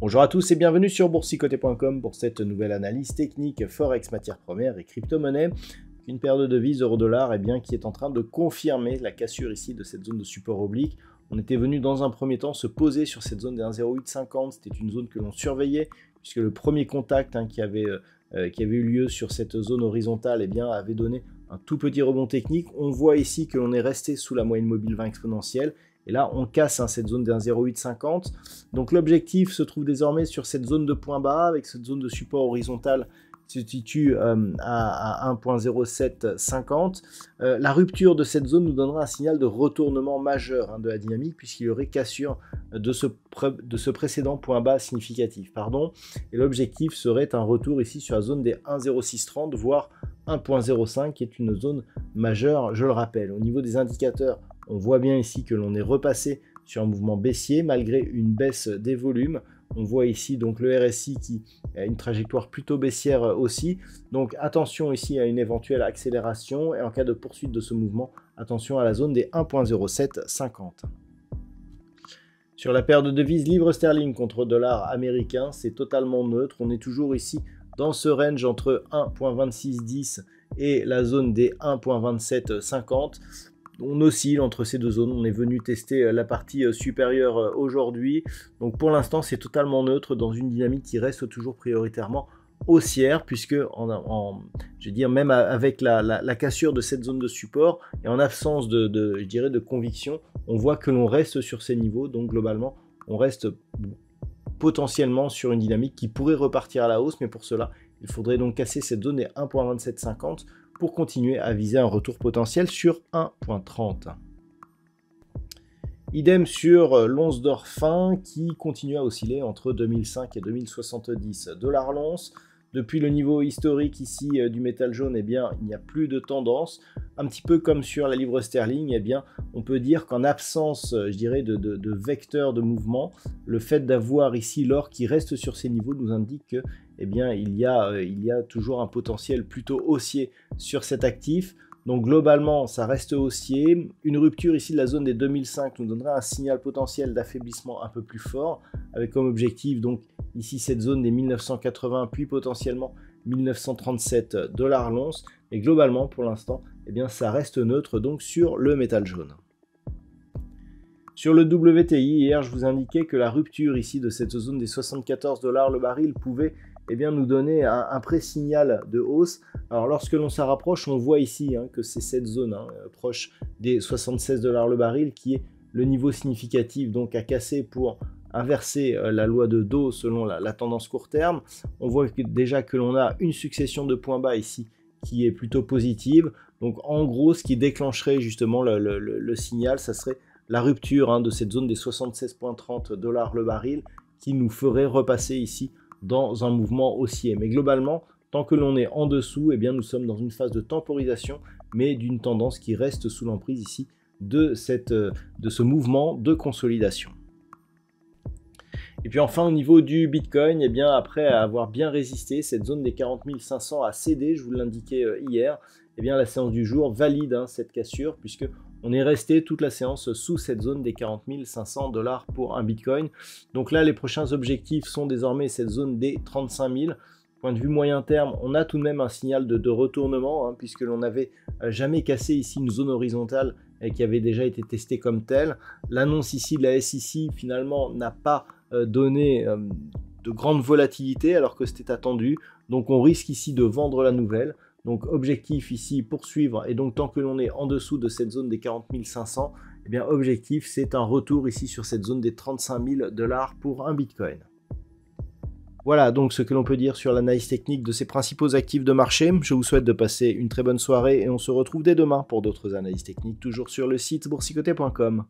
Bonjour à tous et bienvenue sur boursicoté.com pour cette nouvelle analyse technique Forex, matières premières et crypto-monnaie. Une paire de devises euro-dollar qui est en train de confirmer la cassure ici de cette zone de support oblique. On était venu dans un premier temps se poser sur cette zone des 1,0850. C'était une zone que l'on surveillait puisque le premier contact qui avait eu lieu sur cette zone horizontale avait donné un tout petit rebond technique. On voit ici que l'on est resté sous la moyenne mobile 20 exponentielle. Et là, on casse cette zone des 1,0850. Donc l'objectif se trouve désormais sur cette zone de point bas, avec cette zone de support horizontal qui se situe à 1,0750. La rupture de cette zone nous donnera un signal de retournement majeur de la dynamique, puisqu'il y aurait cassure de ce précédent point bas significatif. Et l'objectif serait un retour ici sur la zone des 1,0630, voire 1,05, qui est une zone majeure, je le rappelle. Au niveau des indicateurs, on voit bien ici que l'on est repassé sur un mouvement baissier malgré une baisse des volumes. On voit ici donc le RSI qui a une trajectoire plutôt baissière aussi. Donc attention ici à une éventuelle accélération et en cas de poursuite de ce mouvement, attention à la zone des 1,0750. Sur la paire de devises livre sterling contre dollar américain, c'est totalement neutre. On est toujours ici dans ce range entre 1,2610 et la zone des 1,2750. On oscille entre ces deux zones, on est venu tester la partie supérieure aujourd'hui. Donc pour l'instant, c'est totalement neutre dans une dynamique qui reste toujours prioritairement haussière, puisque je veux dire, même avec la cassure de cette zone de support et en absence de conviction, on voit que l'on reste sur ces niveaux. Donc globalement, on reste potentiellement sur une dynamique qui pourrait repartir à la hausse, mais pour cela, il faudrait donc casser cette zone des 1,2750 pour continuer à viser un retour potentiel sur 1,30. Idem sur l'once d'or fin qui continue à osciller entre 2005 et 2070 $ l'once. Depuis le niveau historique ici du métal jaune, il n'y a plus de tendance. Un petit peu comme sur la livre sterling, on peut dire qu'en absence, de vecteur de mouvement, le fait d'avoir ici l'or qui reste sur ces niveaux nous indique que, il y a toujours un potentiel plutôt haussier sur cet actif. Donc globalement, ça reste haussier. Une rupture ici de la zone des 2005 nous donnera un signal potentiel d'affaiblissement un peu plus fort, avec comme objectif donc ici cette zone des 1980, puis potentiellement 1937 $ l'once. Et globalement, pour l'instant, ça reste neutre donc sur le métal jaune. Sur le WTI, hier, je vous indiquais que la rupture ici de cette zone des 74 $ le baril pouvait nous donner un pré-signal de hausse. Alors lorsque l'on s'en rapproche, on voit ici que c'est cette zone proche des 76 $ le baril qui est le niveau significatif donc à casser pour inverser la loi de Dow selon la tendance court terme. On voit déjà que l'on a une succession de points bas ici qui est plutôt positive. Donc en gros, ce qui déclencherait justement le signal, ça serait la rupture de cette zone des 76,30 $ le baril qui nous ferait repasser ici dans un mouvement haussier. Mais globalement, tant que l'on est en dessous, nous sommes dans une phase de temporisation, mais d'une tendance qui reste sous l'emprise ici de ce mouvement de consolidation. Et puis enfin, au niveau du Bitcoin, après avoir bien résisté, cette zone des 40 500 a cédé, je vous l'indiquais hier. La séance du jour valide cette cassure, puisque on est resté toute la séance sous cette zone des 40 500 $ pour un Bitcoin. Donc là, les prochains objectifs sont désormais cette zone des 35 000. Point de vue moyen terme, on a tout de même un signal de retournement, puisque l'on n'avait jamais cassé ici une zone horizontale qui avait déjà été testée comme telle. L'annonce ici de la SEC, finalement, n'a pas donné de grande volatilité, alors que c'était attendu. Donc on risque ici de vendre la nouvelle. Donc objectif ici, poursuivre, et donc tant que l'on est en dessous de cette zone des 40 500, objectif c'est un retour ici sur cette zone des 35 000 $ pour un Bitcoin. Voilà donc ce que l'on peut dire sur l'analyse technique de ces principaux actifs de marché. Je vous souhaite de passer une très bonne soirée et on se retrouve dès demain pour d'autres analyses techniques, toujours sur le site boursicoté.com.